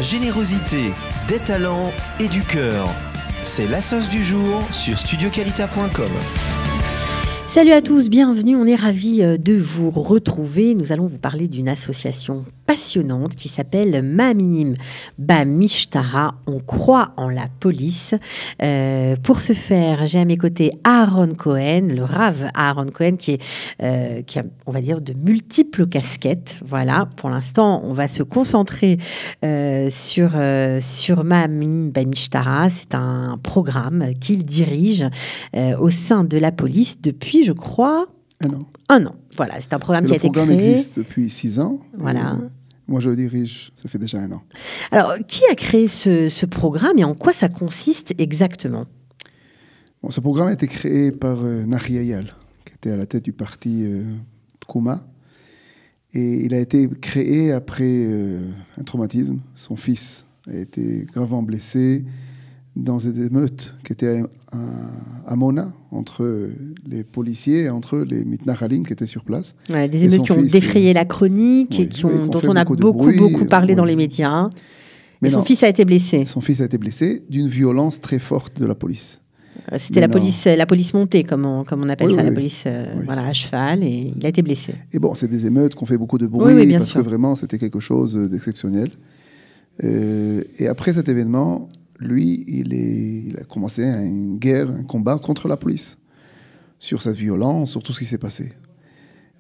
générosité, des talents et du cœur. C'est la sauce du jour sur studioqualita.com. Salut à tous, bienvenue, on est ravis de vous retrouver. Nous allons vous parler d'une association passionnante qui s'appelle Ma'aminim Bamishtara. On croit en la police. Pour ce faire, j'ai à mes côtés Aaron Cohen, le Rav Aaron Cohen, qui a, on va dire, de multiples casquettes. Voilà, pour l'instant, on va se concentrer sur Ma'aminim Bamishtara. C'est un programme qu'il dirige au sein de la police depuis, je crois, un an. Voilà, c'est un programme qui a été créé. Le programme existe depuis 6 ans. Voilà. Moi, je le dirige, ça fait déjà 1 an. Alors, qui a créé ce programme et en quoi ça consiste exactement? Bon, ce programme a été créé par Nahi Eyal, qui était à la tête du parti Tkouma. Et il a été créé après un traumatisme. Son fils a été gravement blessé dans des émeutes qui étaient à Mona, entre les policiers et entre les mitnahalim qui étaient sur place. Ouais, des émeutes qui ont défrayé la chronique et dont on a beaucoup parlé dans les médias. Mais son fils a été blessé. Son fils a été blessé d'une violence très forte de la police. C'était la police montée, comme on appelle ça, la police voilà, à cheval, et il a été blessé. Et bon, c'est des émeutes qui ont fait beaucoup de bruit, parce que vraiment, c'était quelque chose d'exceptionnel. Et après cet événement, lui, il a commencé une guerre, un combat contre la police, sur cette violence, sur tout ce qui s'est passé.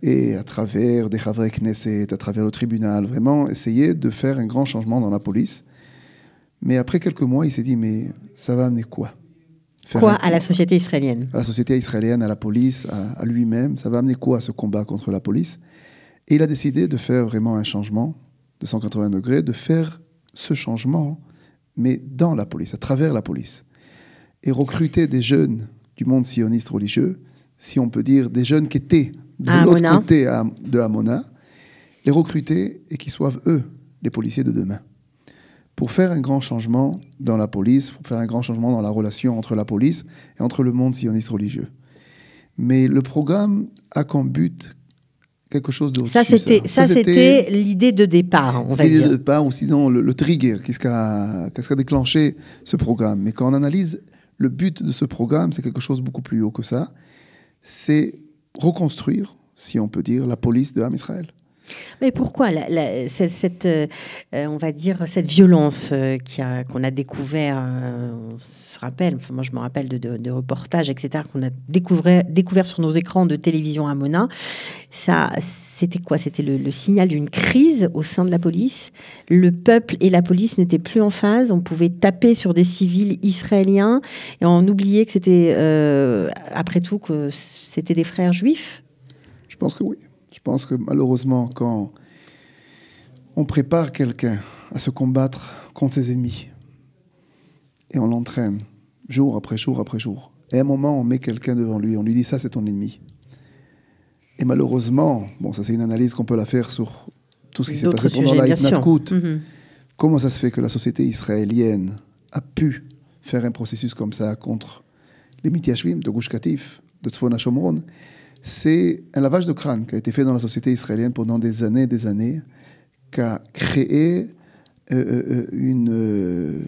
Et à travers des Chavrei Knesset, à travers le tribunal, vraiment essayer de faire un grand changement dans la police. Mais après quelques mois, il s'est dit, mais ça va amener quoi? À la société israélienne? À la société israélienne, à la police, à lui-même. Ça va amener quoi, ce combat contre la police? Et il a décidé de faire vraiment un changement de 180 degrés, de faire ce changement, mais dans la police, à travers la police. Et recruter des jeunes du monde sioniste religieux, si on peut dire des jeunes qui étaient de l'autre côté de Hamona, les recruter et qu'ils soient, eux, les policiers de demain. Pour faire un grand changement dans la police, pour faire un grand changement dans la relation entre la police et entre le monde sioniste religieux. Mais le programme a comme but quelque chose d'au-dessus. Ça, c'était l'idée de départ, on va dire. L'idée de départ, ou sinon le trigger, qu'est-ce qui a déclenché ce programme. Mais quand on analyse le but de ce programme, c'est quelque chose de beaucoup plus haut que ça. C'est reconstruire, si on peut dire, la police de Ham Israël. Mais pourquoi on va dire, cette violence qu'on a découvert, on se rappelle, enfin moi je me rappelle de reportages, etc., qu'on a découvert sur nos écrans de télévision à Mona. C'était quoi? C'était le signal d'une crise au sein de la police. Le peuple et la police n'étaient plus en phase. On pouvait taper sur des civils israéliens et on oubliait que c'était, après tout, que c'était des frères juifs. Je pense que oui. Je pense que malheureusement, quand on prépare quelqu'un à se combattre contre ses ennemis, et on l'entraîne jour après jour après jour, et à un moment, on met quelqu'un devant lui, on lui dit « ça, c'est ton ennemi ». Et malheureusement, bon, ça c'est une analyse qu'on peut la faire sur tout ce qui s'est passé pendant la Hitnatkout. Comment ça se fait que la société israélienne a pu faire un processus comme ça contre les Mityashvim de Gush Katif, de Tzfon HaShomron? C'est un lavage de crâne qui a été fait dans la société israélienne pendant des années, qui a créé une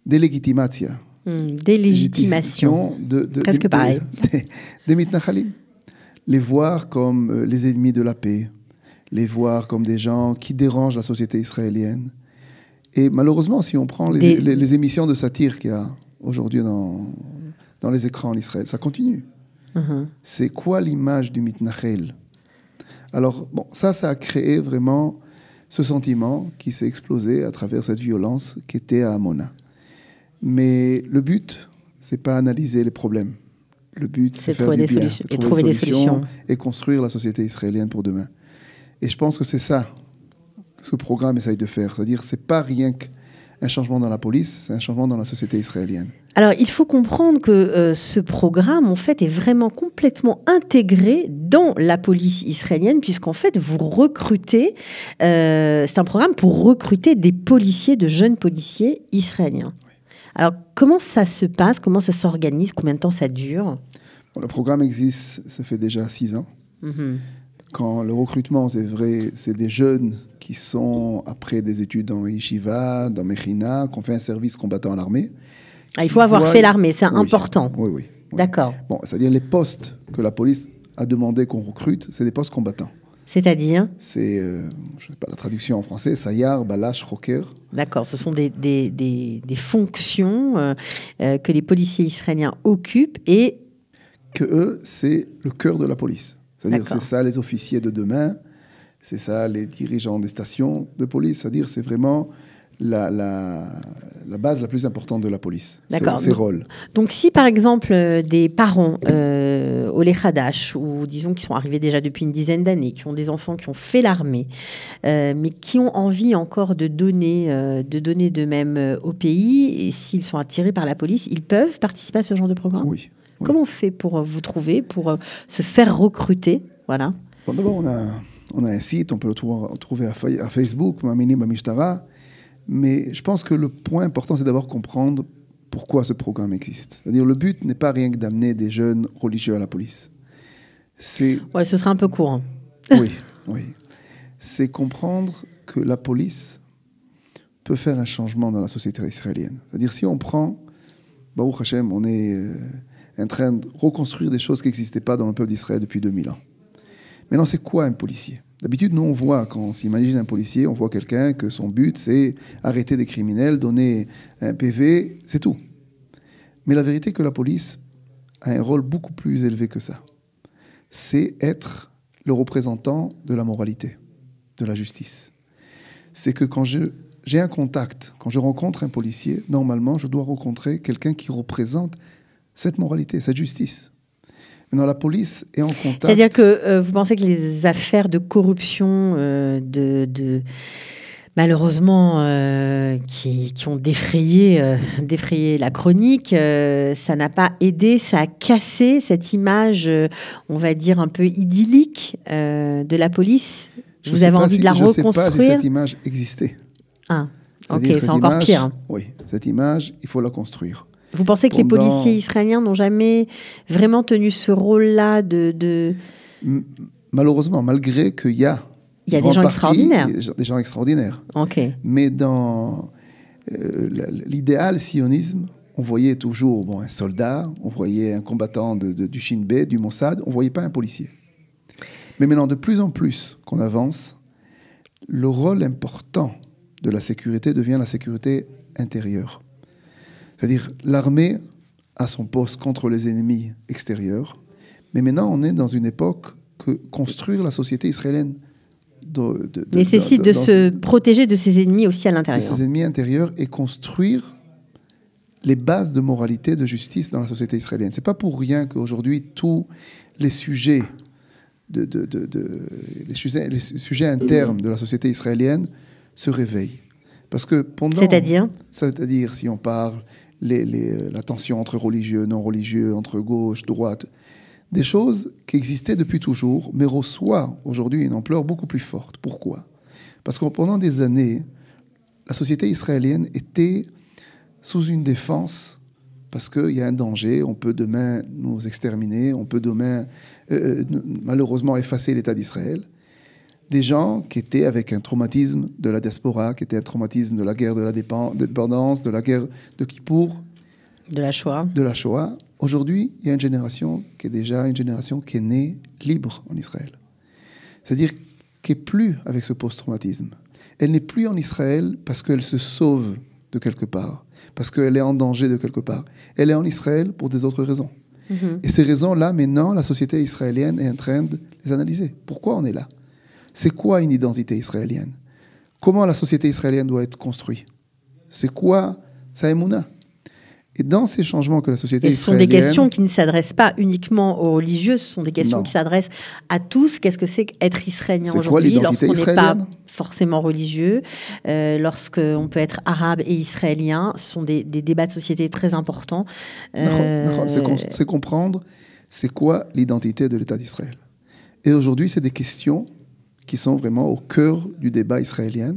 délégitimation. Délégitimation. Presque pareil. Des mitnachalim. Les voir comme les ennemis de la paix, les voir comme des gens qui dérangent la société israélienne. Et malheureusement, si on prend les émissions de satire qu'il y a aujourd'hui dans les écrans en Israël, ça continue. C'est quoi l'image du mitnachel? Alors, bon, ça a créé vraiment ce sentiment qui s'est explosé à travers cette violence qui était à Hamona. Mais le but, c'est pas analyser les problèmes. Le but, c'est faire du bien, c'est trouver des solutions et construire la société israélienne pour demain. Et je pense que c'est ça ce que le programme essaye de faire. C'est-à-dire, c'est pas rien qu'un changement dans la police, c'est un changement dans la société israélienne. Alors, il faut comprendre que ce programme, en fait, est vraiment complètement intégré dans la police israélienne, puisqu'en fait, vous recrutez, c'est un programme pour recruter des policiers, de jeunes policiers israéliens. Oui. Alors, comment ça se passe? Comment ça s'organise? Combien de temps ça dure? Bon, le programme existe, ça fait déjà 6 ans. quand le recrutement, c'est vrai, c'est des jeunes qui sont après des études dans Yeshiva, dans Mechina, qui ont fait un service combattant à l'armée. Il faut avoir fait l'armée, c'est important. Oui. D'accord. Bon, c'est-à-dire les postes que la police a demandé qu'on recrute, c'est des postes combattants. C'est-à-dire ? C'est, je ne sais pas la traduction en français, Sayar, Balash, Roker. D'accord, ce sont des fonctions que les policiers israéliens occupent et... Que eux, c'est le cœur de la police. C'est-à-dire c'est ça les officiers de demain, c'est ça les dirigeants des stations de police. C'est-à-dire c'est vraiment la base la plus importante de la police. D'accord. Ses rôles. Donc si par exemple des parents au Lechadash, ou disons qui sont arrivés déjà depuis une dizaine d'années, qui ont des enfants qui ont fait l'armée, mais qui ont envie encore de donner d'eux-mêmes au pays, et s'ils sont attirés par la police, ils peuvent participer à ce genre de programme ? Oui. Comment on fait pour vous trouver, pour se faire recruter ? Voilà. Bon, d'abord, on a un site, on peut le trouver à Facebook, Maminim Bamishtara. Mais je pense que le point important, c'est d'abord comprendre pourquoi ce programme existe. C'est-à-dire, le but n'est pas rien que d'amener des jeunes religieux à la police. Ouais, ce serait un peu court. Oui. C'est comprendre que la police peut faire un changement dans la société israélienne. C'est-à-dire, si on prend, Baruch Hashem, on est en train de reconstruire des choses qui n'existaient pas dans le peuple d'Israël depuis 2000 ans. Maintenant, c'est quoi un policier ? D'habitude, nous, on voit, quand on s'imagine un policier, on voit quelqu'un que son but, c'est arrêter des criminels, donner un PV, c'est tout. Mais la vérité est que la police a un rôle beaucoup plus élevé que ça. C'est être le représentant de la moralité, de la justice. C'est que quand j'ai un contact, quand je rencontre un policier, normalement, je dois rencontrer quelqu'un qui représente cette moralité, cette justice. Maintenant, la police est en contact... C'est-à-dire que vous pensez que les affaires de corruption, malheureusement, qui ont défrayé la chronique, ça n'a pas aidé, ça a cassé cette image, on va dire, un peu idyllique de la police. Vous avez envie de la reconstruire ? Je ne sais pas si cette image existait. Ah, ok, c'est encore pire. Oui, cette image, il faut la construire. Vous pensez que les policiers israéliens n'ont jamais vraiment tenu ce rôle-là de... Malheureusement, malgré qu'il y a... Il y a des gens extraordinaires. Des gens extraordinaires. Ok. Mais dans l'idéal sionisme, on voyait toujours un soldat, on voyait un combattant du Shin Bet, du Mossad, on ne voyait pas un policier. Mais maintenant, de plus en plus qu'on avance, le rôle important de la sécurité devient la sécurité intérieure. C'est-à-dire, l'armée a son poste contre les ennemis extérieurs, mais maintenant, on est dans une époque que construire la société israélienne nécessite de se protéger de ses ennemis aussi à l'intérieur. De ses ennemis intérieurs et construire les bases de moralité, de justice dans la société israélienne. Ce n'est pas pour rien qu'aujourd'hui, tous les sujets, les sujets internes de la société israélienne se réveillent. Parce que pendant... C'est-à-dire, si on parle la tension entre religieux, non-religieux, entre gauche, droite, des choses qui existaient depuis toujours, mais reçoivent aujourd'hui une ampleur beaucoup plus forte. Pourquoi ? Parce que pendant des années, la société israélienne était sous une défense, parce qu'il y a un danger, on peut demain nous exterminer, on peut demain, malheureusement, effacer l'État d'Israël. Des gens qui étaient avec un traumatisme de la diaspora, qui était un traumatisme de la guerre de la dépendance, de la guerre de Kippour. De la Shoah. Aujourd'hui, il y a une génération qui est déjà une génération qui est née libre en Israël. C'est-à-dire qu'elle n'est plus avec ce post-traumatisme. Elle n'est plus en Israël parce qu'elle se sauve de quelque part, parce qu'elle est en danger de quelque part. Elle est en Israël pour des autres raisons. Et ces raisons-là, maintenant, la société israélienne est en train de les analyser. Pourquoi on est là ? C'est quoi une identité israélienne ? Comment la société israélienne doit être construite ? C'est quoi sa émouna ? Et dans ces changements que la société israélienne... Ce sont des questions qui ne s'adressent pas uniquement aux religieux, ce sont des questions qui s'adressent à tous. Qu'est-ce que c'est qu'être israélien aujourd'hui lorsqu'on n'est pas forcément religieux, lorsqu'on peut être arabe et israélien? Ce sont des débats de société très importants. C'est comprendre c'est quoi l'identité de l'État d'Israël. Et aujourd'hui, c'est des questions qui sont vraiment au cœur du débat israélien,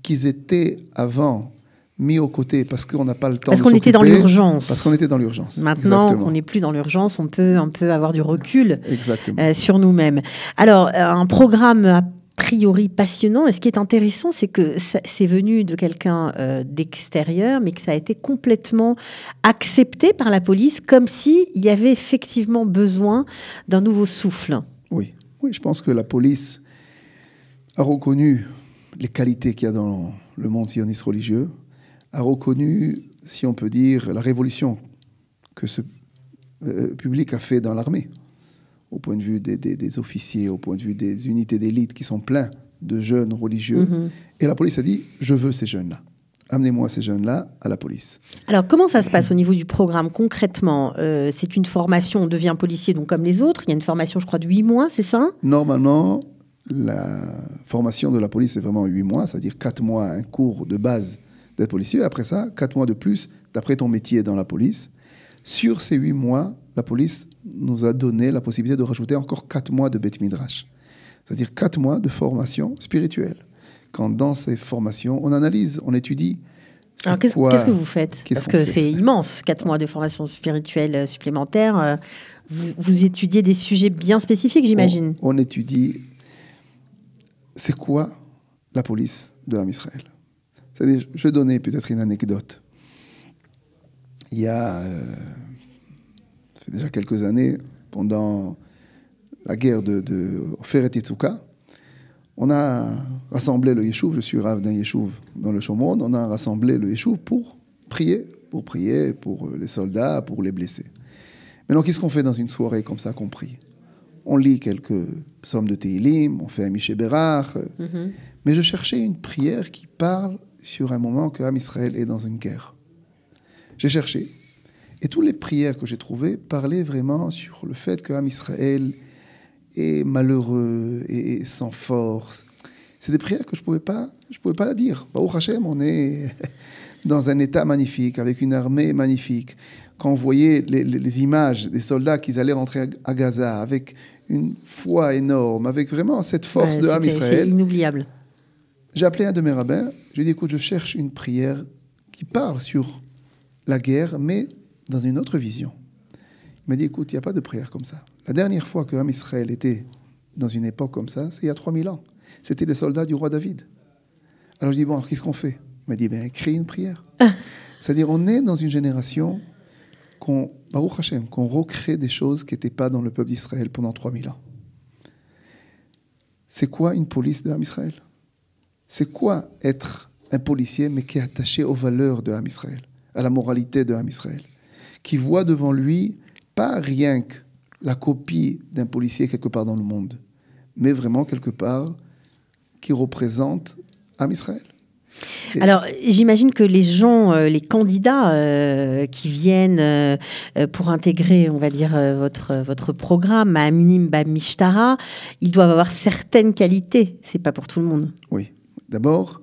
qu'ils étaient avant mis aux côtés parce qu'on n'a pas le temps parce de qu'on s'occuper. était dans l'urgence. Parce qu'on était dans l'urgence. Maintenant Exactement. qu'on n'est plus dans l'urgence, on peut un peu avoir du recul sur nous-mêmes. Alors, un programme a priori passionnant. Et ce qui est intéressant, c'est que c'est venu de quelqu'un d'extérieur, mais que ça a été complètement accepté par la police, comme s'il y avait effectivement besoin d'un nouveau souffle. Oui, je pense que la police a reconnu les qualités qu'il y a dans le monde sioniste religieux, a reconnu, si on peut dire, la révolution que ce public a fait dans l'armée, au point de vue des officiers, au point de vue des unités d'élite qui sont pleins de jeunes religieux. Mm-hmm. Et la police a dit, je veux ces jeunes-là. Amenez-moi ces jeunes-là à la police. Alors, comment ça se passe au niveau du programme concrètement? C'est une formation, on devient policier donc comme les autres. Il y a une formation, je crois, de 8 mois, c'est ça? Normalement, la formation de la police, c'est vraiment 8 mois, c'est-à-dire 4 mois, un cours de base d'être policier. Après ça, 4 mois de plus, d'après ton métier dans la police. Sur ces 8 mois, la police nous a donné la possibilité de rajouter encore 4 mois de Beth Midrash. C'est-à-dire 4 mois de formation spirituelle. Quand dans ces formations, on analyse, on étudie. Alors qu'est-ce que vous faites? Parce que c'est immense, 4 mois de formation spirituelle supplémentaire. Vous étudiez des sujets bien spécifiques, j'imagine. On étudie, c'est quoi la police de Ham Israël? C'est-à-dire, je vais donner peut-être une anecdote. Il y a, ça fait déjà quelques années, pendant la guerre de Oferet Yitzhak, on a rassemblé le Yeshuv, je suis rave d'un Yeshuv dans le Shomron, on a rassemblé le Yeshuv pour prier pour les soldats, pour les blessés. Maintenant, qu'est-ce qu'on fait dans une soirée comme ça qu'on prie? On lit quelques psaumes de Tehillim, on fait un Miché Berach, mais je cherchais une prière qui parle sur un moment que Ham Israël est dans une guerre. J'ai cherché, et toutes les prières que j'ai trouvées parlaient vraiment sur le fait que Ham Israël est malheureux et sans force. C'est des prières que je pouvais pas dire. Baruch Hashem, on est dans un état magnifique, avec une armée magnifique. Quand on voyait les images des soldats qui allaient rentrer à Gaza, avec une foi énorme, avec vraiment cette force de Ham Israël. C'est inoubliable. J'ai appelé un de mes rabbins, je lui ai dit, écoute, je cherche une prière qui parle sur la guerre, mais dans une autre vision. Il m'a dit, écoute, il n'y a pas de prière comme ça. La dernière fois que Ham Israël était dans une époque comme ça, c'est il y a 3000 ans. C'était les soldats du roi David. Alors je dis, bon, alors, qu'est-ce qu'on fait? Il m'a dit, crée une prière. C'est-à-dire, on est dans une génération Baruch Hashem, qu'on recrée des choses qui n'étaient pas dans le peuple d'Israël pendant 3000 ans. C'est quoi une police de Ham Israël? C'est quoi être un policier, mais qui est attaché aux valeurs de Ham Israël, à la moralité de Ham Israël, qui voit devant lui pas rien que la copie d'un policier quelque part dans le monde, mais vraiment quelque part qui représente Ham Israël. Alors, j'imagine que les gens, les candidats qui viennent pour intégrer, on va dire, votre programme à Minim Ba Mishtara, ils doivent avoir certaines qualités. C'est pas pour tout le monde. Oui. D'abord,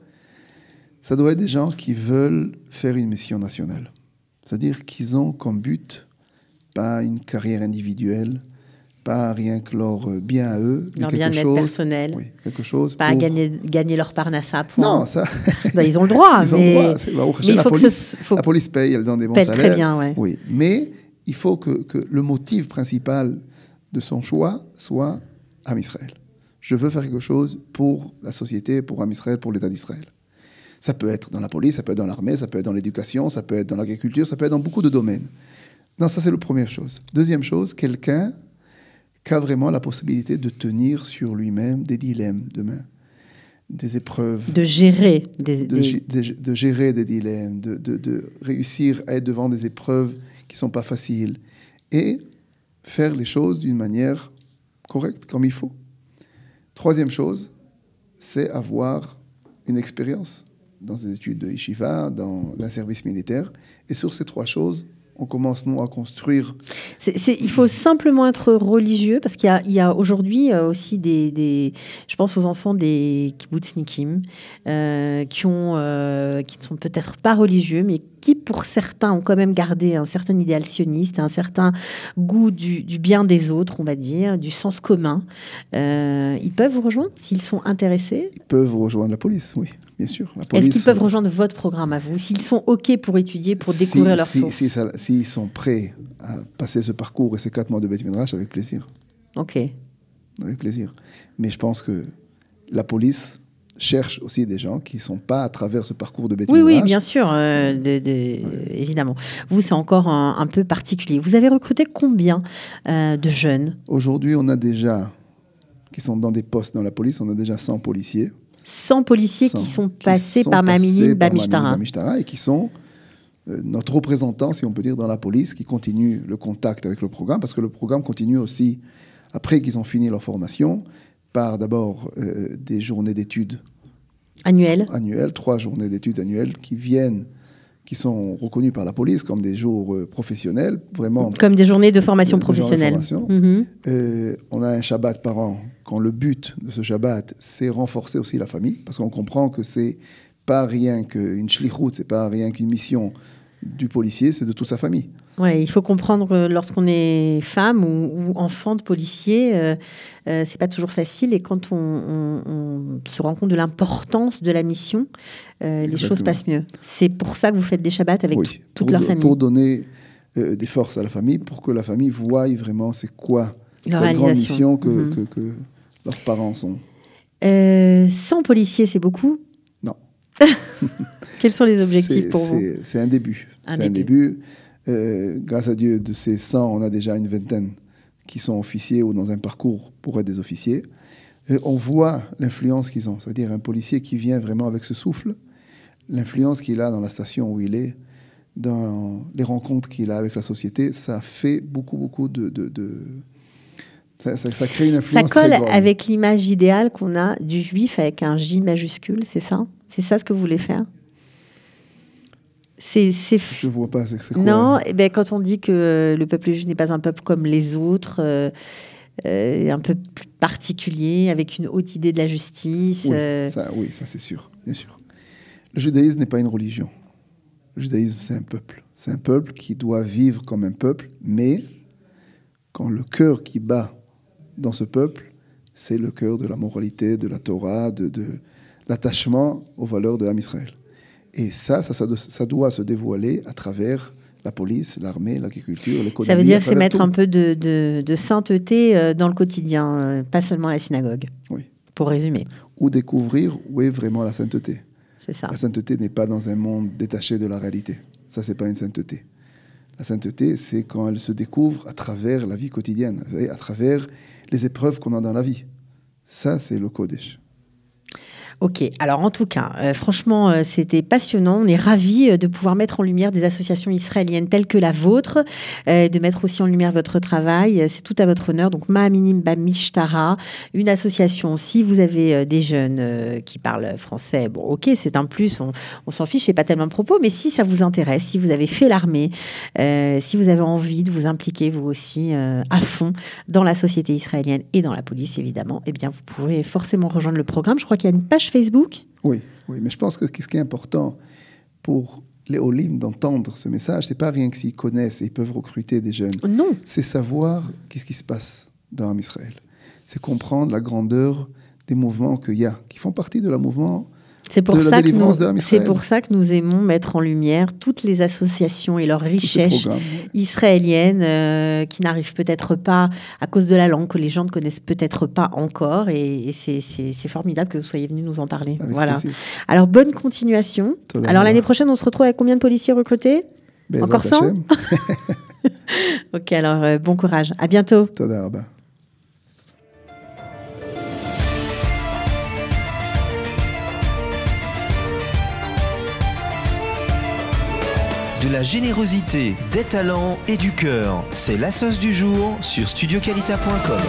ça doit être des gens qui veulent faire une mission nationale. C'est-à-dire qu'ils ont comme but pas une carrière individuelle, pas rien que leur bien à eux, leur bien-être personnel. Oui, quelque chose pas pour... gagner leur parnassa. Non, ça... ils ont le droit. Ils ont le droit. Mais la police paye, elle donne des bons salaires. Très bien, ouais. Oui, mais il faut que le motif principal de son choix soit Ham Israël. Je veux faire quelque chose pour la société, pour Ham Israël, pour l'État d'Israël. Ça peut être dans la police, ça peut être dans l'armée, ça peut être dans l'éducation, ça peut être dans l'agriculture, ça peut être dans beaucoup de domaines. Non, ça c'est la première chose. Deuxième chose, quelqu'un qui a vraiment la possibilité de tenir sur lui-même des dilemmes demain, des épreuves. De gérer de gérer des dilemmes, de réussir à être devant des épreuves qui ne sont pas faciles et faire les choses d'une manière correcte, comme il faut. Troisième chose, c'est avoir une expérience dans des études de yeshiva, dans un service militaire. Et sur ces trois choses, on commence, nous, à construire... Il faut simplement être religieux, parce qu'il y a aujourd'hui aussi je pense aux enfants des kibbutznikim, qui ne sont peut-être pas religieux, mais qui, pour certains, ont quand même gardé un certain idéal sioniste, un certain goût du bien des autres, on va dire, du sens commun. Ils peuvent vous rejoindre s'ils sont intéressés? Ils peuvent rejoindre la police, oui. bien sûr. La police, est-ce qu'ils peuvent rejoindre votre programme à vous? S'ils sont OK pour étudier, pour découvrir leurs sources? S'ils sont prêts à passer ce parcours et ces 4 mois de Beit Midrash, avec plaisir. OK. Avec plaisir. Mais je pense que la police cherche aussi des gens qui ne sont pas à travers ce parcours de Beit Midrash. Oui, bien sûr, évidemment. Vous, c'est encore un peu particulier. Vous avez recruté combien de jeunes? Aujourd'hui, on a déjà, qui sont dans des postes dans la police, on a déjà 100 policiers. 100 policiers qui sont passés par Maminim Bamishtara et qui sont notre représentant, si on peut dire, dans la police, qui continue le contact avec le programme, parce que le programme continue aussi, après qu'ils ont fini leur formation, par d'abord des journées d'études annuelles, 3 journées d'études annuelles qui sont reconnues par la police comme des jours professionnels, vraiment. Comme des journées de formation professionnelle. On a un Shabbat par an, quand le but de ce Shabbat, c'est renforcer aussi la famille, parce qu'on comprend que c'est pas rien qu'une shlichut, c'est pas rien qu'une mission du policier, c'est de toute sa famille. Ouais, il faut comprendre lorsqu'on est femme ou enfant de policier, c'est pas toujours facile. Et quand on se rend compte de l'importance de la mission, les choses passent mieux. C'est pour ça que vous faites des Shabbats avec toute leur famille. Pour donner des forces à la famille, pour que la famille voie vraiment c'est quoi cette grande mission que leurs parents sont. 100 policiers, c'est beaucoup? Non. Quels sont les objectifs pour vous? C'est un début. C'est un début. Grâce à Dieu, de ces 100, on a déjà une vingtaine qui sont officiers ou dans un parcours pour être des officiers. On voit l'influence qu'ils ont. C'est-à-dire un policier qui vient vraiment avec ce souffle, l'influence qu'il a dans la station où il est, dans les rencontres qu'il a avec la société, ça fait beaucoup ça crée une influence. Ça colle très grande avec l'image idéale qu'on a du juif avec un J majuscule, c'est ça? C'est ça ce que vous voulez faire? Je ne vois pas, c'est quoi? Non, quand on dit que le peuple juif n'est pas un peuple comme les autres, un peu plus particulier, avec une haute idée de la justice. Oui, ça c'est sûr, bien sûr. Le judaïsme n'est pas une religion. Le judaïsme, c'est un peuple. C'est un peuple qui doit vivre comme un peuple, mais quand le cœur qui bat dans ce peuple, c'est le cœur de la moralité, de la Torah, de l'attachement aux valeurs de l'Am Israël. Et ça doit se dévoiler à travers la police, l'armée, l'agriculture, l'économie. Ça veut dire que c'est mettre un peu de sainteté dans le quotidien, pas seulement à la synagogue. Oui. Pour résumer. Ou découvrir où est vraiment la sainteté. C'est ça. La sainteté n'est pas dans un monde détaché de la réalité. Ça, c'est pas une sainteté. La sainteté, c'est quand elle se découvre à travers la vie quotidienne, et à travers les épreuves qu'on a dans la vie. Ça, c'est le Kodesh. Ok, alors en tout cas, franchement, c'était passionnant. On est ravis de pouvoir mettre en lumière des associations israéliennes telles que la vôtre, de mettre aussi en lumière votre travail. C'est tout à votre honneur. Donc, Ma'aminim Bamishtara, une association. Si vous avez des jeunes qui parlent français, bon, ok, c'est un plus, on s'en fiche, c'est pas tellement le propos, mais si ça vous intéresse, si vous avez fait l'armée, si vous avez envie de vous impliquer, vous aussi, à fond dans la société israélienne et dans la police, évidemment, eh bien, vous pourrez forcément rejoindre le programme. Je crois qu'il y a une page Facebook. Oui, mais je pense que ce qui est important pour les Olim d'entendre ce message, c'est pas rien que s'ils connaissent et ils peuvent recruter des jeunes. Non. C'est savoir qu'est-ce qui se passe dans l'Am Israël. C'est comprendre la grandeur des mouvements qu'il y a, qui font partie de la mouvement de la délivrance de l'Am Israël. C'est pour ça que nous aimons mettre en lumière toutes les associations et leurs richesses israéliennes qui n'arrivent peut-être pas à cause de la langue, que les gens ne connaissent peut-être pas encore. Et c'est formidable que vous soyez venus nous en parler. Voilà. Plaisir. Alors, bonne continuation. Alors, l'année prochaine, on se retrouve avec combien de policiers recrutés? Encore 100? Ok, alors bon courage. À bientôt. Toda rabba. De la générosité, des talents et du cœur, c'est la sauce du jour sur studioqualita.com.